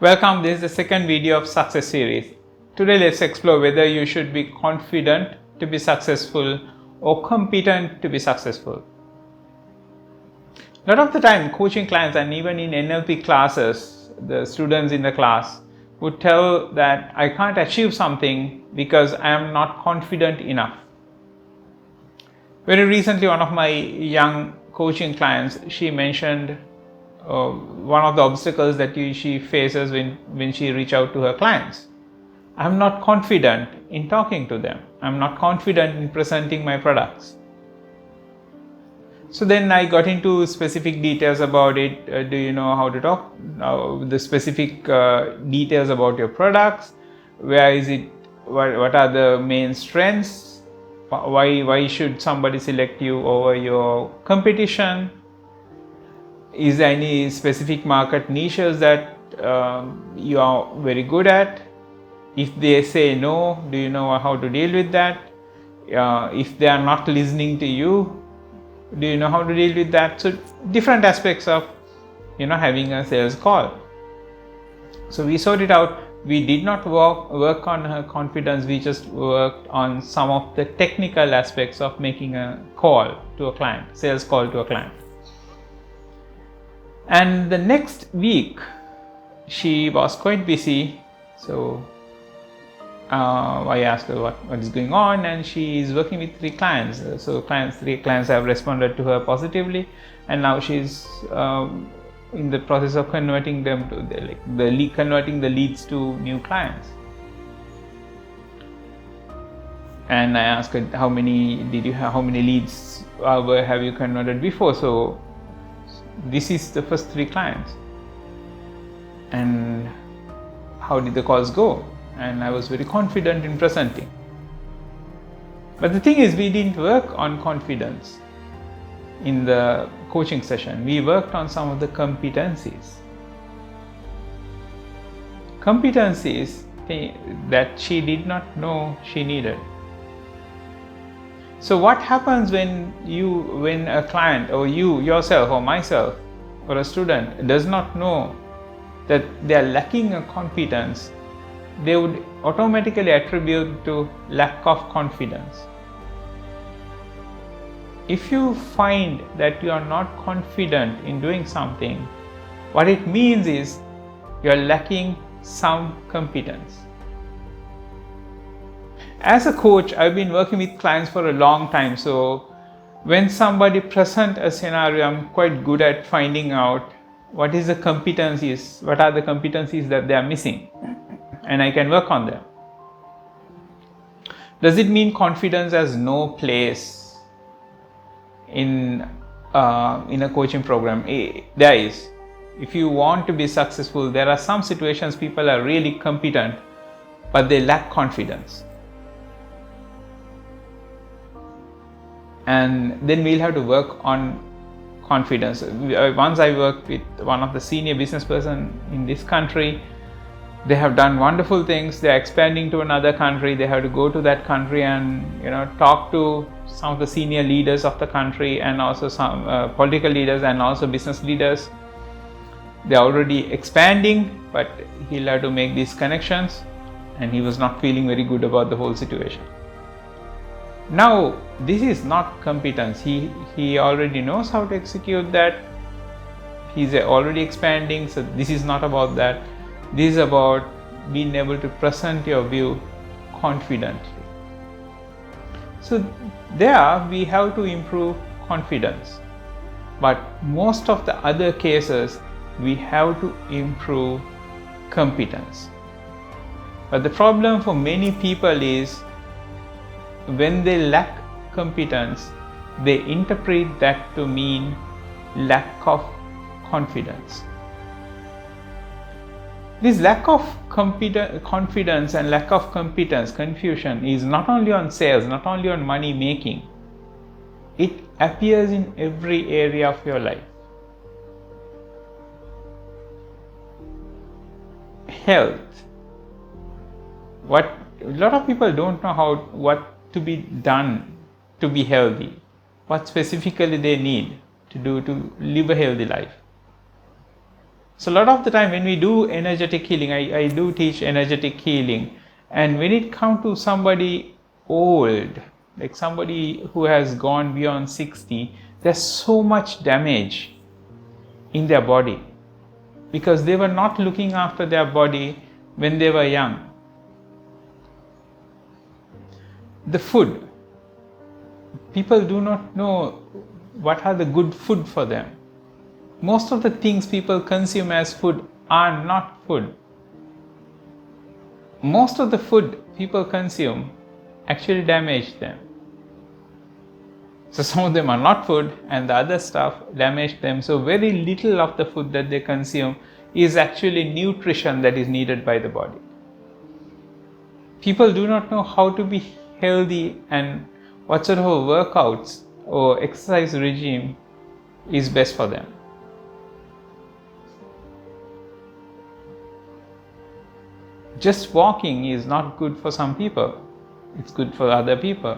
Welcome, this is the second video of Success series. Today let's explore whether you should be confident to be successful or competent to be successful. A lot of the time coaching clients and even in NLP classes, the students in the class would tell that I can't achieve something because I am not confident enough. Very recently, one of my young coaching clients, she mentioned one of the obstacles that she faces when she reaches out to her clients. I'm not confident in talking to them. I'm not confident in presenting my products. So then I got into specific details about it. Do you know how to talk? The specific details about your products. Where is it? What are the main strengths? Why should somebody select you over your competition? Is there any specific market niches that you are very good at? If they say no, do you know how to deal with that? If they are not listening to you, do you know how to deal with that? So different aspects of having a sales call. So we sorted out. We did not work on her confidence. We just worked on some of the technical aspects of making a call to a client, sales call to a client. And the next week, she was quite busy. So I asked her what is going on, and she is working with 3 clients. So 3 clients have responded to her positively, and now she's in the process of converting them to converting the leads to new clients. And I asked her, how many leads have you converted before? So this is the first 3 clients. And how did the calls go? And I was very confident in presenting. But the thing is, we didn't work on confidence in the coaching session. We worked on some of the competencies. Competencies that she did not know she needed. So what happens when a client or you yourself or myself or a student does not know that they are lacking a competence? They would automatically attribute to lack of confidence. If you find that you are not confident in doing something, what it means is you are lacking some competence. As a coach, I've been working with clients for a long time. So when somebody presents a scenario, I'm quite good at finding out what are the competencies that they are missing, and I can work on them. Does it mean confidence has no place in a coaching program? There is. If you want to be successful, there are some situations people are really competent, but they lack confidence. And then we'll have to work on confidence. Once I worked with one of the senior business person in this country. They have done wonderful things. They are expanding to another country. They have to go to that country and talk to some of the senior leaders of the country, and also some political leaders and also business leaders. They are already expanding, but he'll have to make these connections, and he was not feeling very good about the whole situation. Now, this is not competence. He already knows how to execute that. He's already expanding, so this is not about that. This is about being able to present your view confidently. So there we have to improve confidence. But most of the other cases, we have to improve competence. But the problem for many people is when they lack competence, they interpret that to mean lack of confidence. This lack of confidence and lack of competence, confusion, is not only on sales, not only on money making. It appears in every area of your life. Health. A lot of people don't know what to be done to be healthy. What specifically they need to do to live a healthy life. So a lot of the time when we do energetic healing, I do teach energetic healing, and when it comes to somebody old, like somebody who has gone beyond 60, there's so much damage in their body because they were not looking after their body when they were young. The food, people do not know what are the good food for them. Most of the things people consume as food are not food. Most of the food people consume actually damage them. So some of them are not food and the other stuff damage them. So very little of the food that they consume is actually nutrition that is needed by the body. People do not know how to be healthy and what sort of workouts or exercise regime is best for them. Just walking is not good for some people. It's good for other people.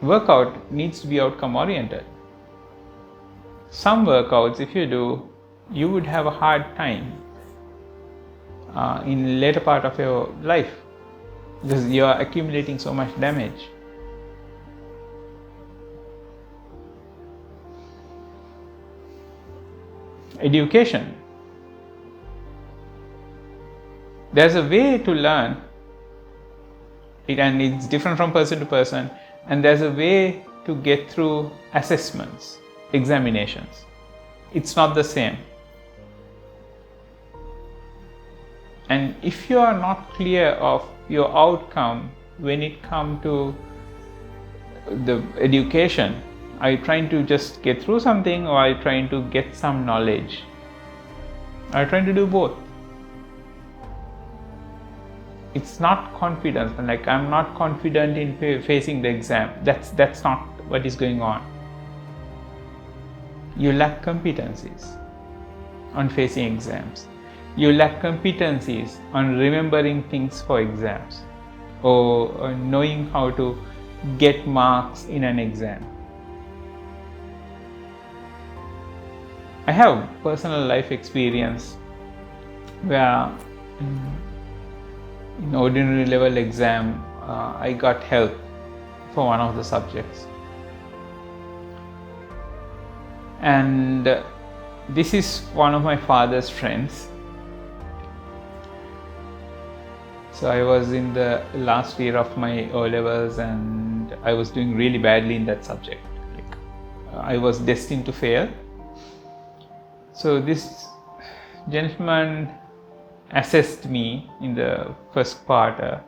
Workout needs to be outcome oriented. Some workouts, if you do, you would have a hard time in later part of your life because you are accumulating so much damage. Education. There's a way to learn it, and it's different from person to person, and there's a way to get through assessments, examinations. It's not the same. And if you are not clear of your outcome when it comes to the education, are you trying to just get through something, or are you trying to get some knowledge? Are you trying to do both? It's not confidence, like I'm not confident in facing the exam. That's not what is going on. You lack competencies on facing exams. You lack competencies on remembering things for exams or knowing how to get marks in an exam. I have personal life experience where in ordinary level exam, I got help for one of the subjects. And this is one of my father's friends. So I was in the last year of my O-levels and I was doing really badly in that subject. I was destined to fail. So this gentleman assessed me in the first quarter,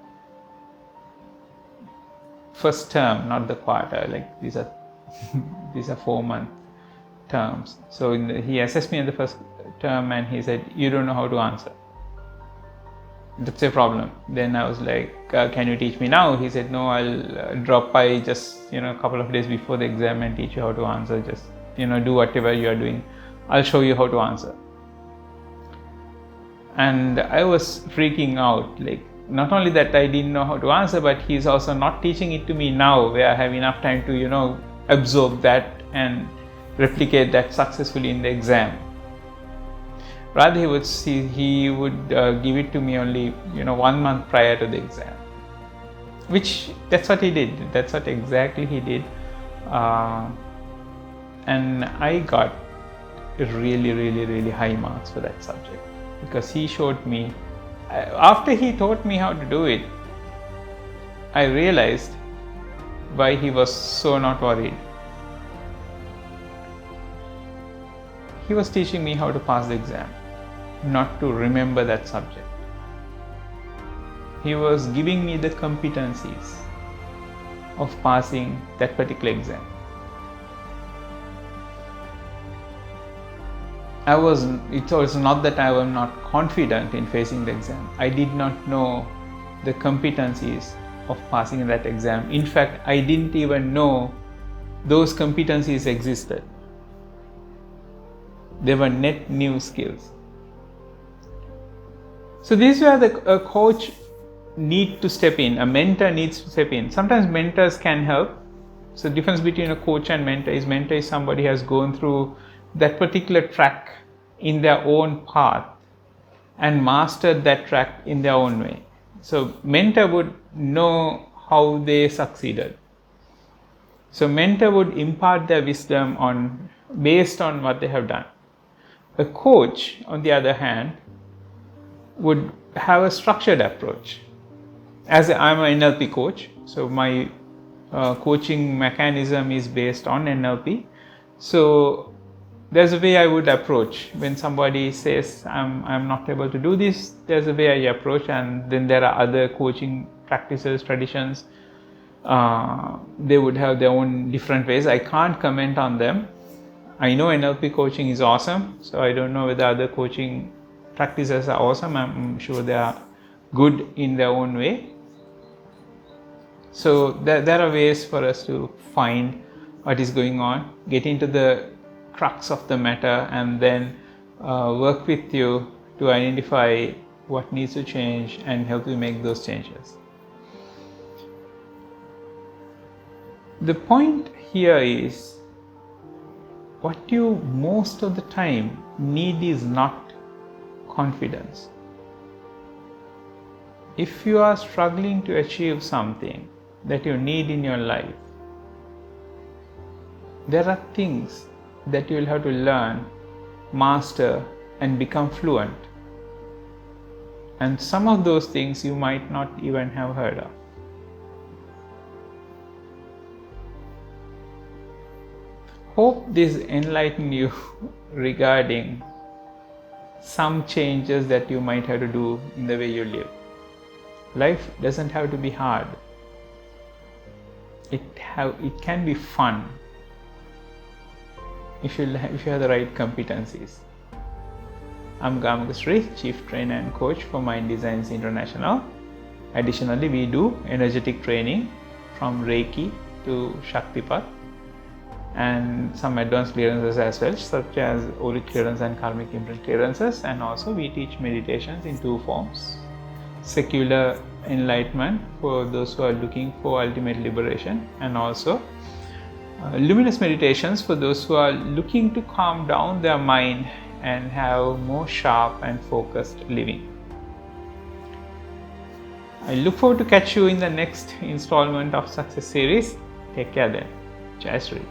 first term, not the quarter, like these are 4-month terms. So he assessed me in the first term and he said, you don't know how to answer. That's a problem. Then I was like, can you teach me now? He said, no, I'll drop by just a couple of days before the exam and teach you how to answer. Just do whatever you are doing. I'll show you how to answer. And I was freaking out, like not only that I didn't know how to answer, but he's also not teaching it to me now where I have enough time to absorb that and replicate that successfully in the exam. Rather he would give it to me only 1 month prior to the exam, which that's what he did. That's what exactly he did. And I got really high marks for that subject because he showed me. After he taught me how to do it, I realized why he was so not worried. He was teaching me how to pass the exam, not to remember that subject. He was giving me the competencies of passing that particular exam. It was not that I was not confident in facing the exam. I did not know the competencies of passing that exam. In fact, I didn't even know those competencies existed. They were net new skills. So this is where a coach needs to step in, a mentor needs to step in. Sometimes mentors can help. So the difference between a coach and mentor is somebody has gone through that particular track in their own path and mastered that track in their own way. So mentor would know how they succeeded. So mentor would impart their wisdom based on what they have done. A coach, on the other hand, would have a structured approach. As I'm an NLP coach, so my coaching mechanism is based on NLP. So there's a way I would approach when somebody says I'm not able to do this. There's a way I approach, and then there are other coaching practices, traditions. They would have their own different ways. I can't comment on them. I know NLP coaching is awesome, so I don't know whether other coaching practices are awesome. I'm sure they are good in their own way. So there are ways for us to find what is going on, get into the crux of the matter, and then work with you to identify what needs to change and help you make those changes. The point here is, what you most of the time need is not confidence. If you are struggling to achieve something that you need in your life, there are things that you will have to learn, master, and become fluent. And some of those things you might not even have heard of. Hope this enlightened you regarding some changes that you might have to do in the way you live. Life doesn't have to be hard. It can be fun if you have the right competencies. I'm Gamakasri, Chief Trainer and Coach for Mind Designs International. Additionally, we do energetic training from Reiki to Shaktipat, and some advanced clearances as well, such as auric clearance and karmic imprint clearances. And also we teach meditations in two forms: secular enlightenment for those who are looking for ultimate liberation, and also luminous meditations for those who are looking to calm down their mind and have more sharp and focused living. I look forward to catch you in the next installment of Success Series. Take care then. Jai Shri.